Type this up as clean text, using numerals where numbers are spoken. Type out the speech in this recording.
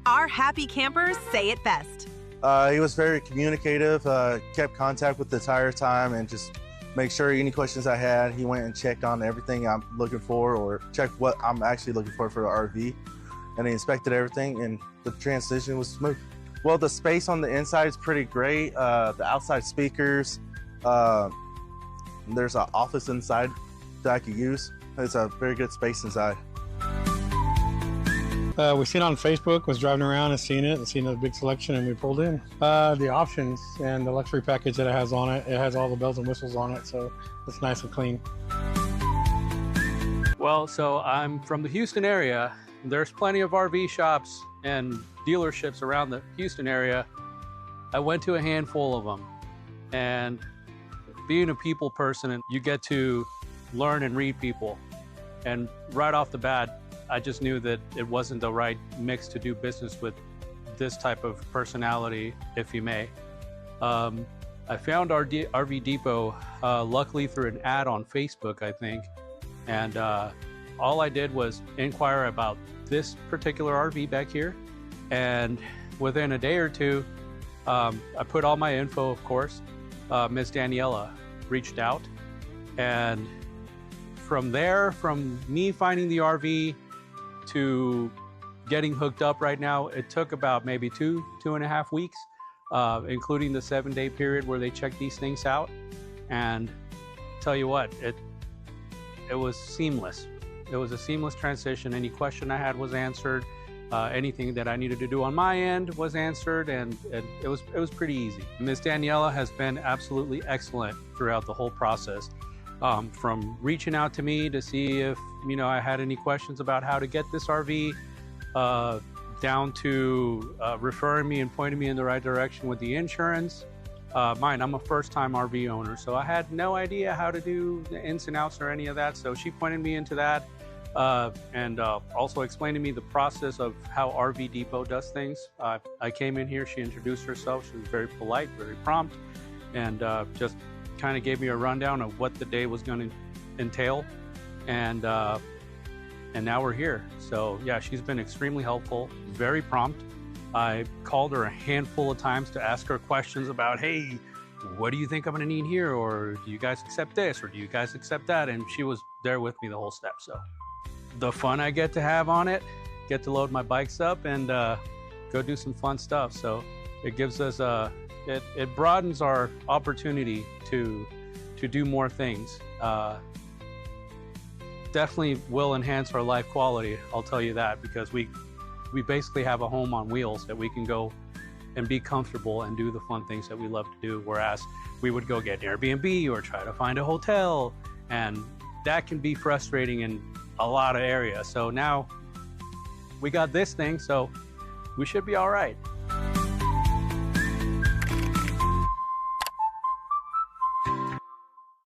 Our happy campers say it best. He was very communicative, kept contact with the entire time, and just make sure any questions I had, he went and checked on everything I'm looking for, or checked what I'm actually looking for the RV. And he inspected everything, and the transition was smooth. Well, the space on the inside is pretty great. The outside speakers, there's an office inside that I could use. It's a very good space inside. We seen it on Facebook, was driving around and seen the big selection, and we pulled in. The options and the luxury package that it has on it, it has all the bells and whistles on it, so it's nice and clean. Well, so I'm from the Houston area. There's plenty of RV shops and dealerships around the Houston area. I went to a handful of them, and being a people person, you get to learn and read people. And right off the bat, I just knew that it wasn't the right mix to do business with this type of personality, if you may. I found our RV Depot, luckily through an ad on Facebook, I think. And all I did was inquire about this particular RV back here. And within a day or two, I put all my info, of course. Ms. Daniela reached out. And from there, from me finding the RV to getting hooked up right now, it took about maybe 2.5 weeks, including the 7-day period where they check these things out. And tell you what, it was seamless. It was a seamless transition. Any question I had was answered. Anything that I needed to do on my end was answered, and it was pretty easy. Ms. Daniela has been absolutely excellent throughout the whole process. From reaching out to me to see if I had any questions about how to get this RV, down to referring me and pointing me in the right direction with the insurance. I'm a first-time RV owner, so I had no idea how to do the ins and outs or any of that. So she pointed me into that, and also explained to me the process of how RV Depot does things. I came in here, she introduced herself. She was very polite, very prompt, and just kind of gave me a rundown of what the day was going to entail, and now we're here. So yeah, she's been extremely helpful, very prompt. I called her a handful of times to ask her questions about, hey, what do you think I'm going to need here, or do you guys accept this, or do you guys accept that? And she was there with me the whole step. So the fun I get to have on it, get to load my bikes up and go do some fun stuff. So it gives us it broadens our opportunity to do more things. Definitely will enhance our life quality, I'll tell you that, because we basically have a home on wheels that we can go and be comfortable and do the fun things that we love to do, whereas we would go get an Airbnb or try to find a hotel, and that can be frustrating in a lot of areas. So now we got this thing, so we should be all right.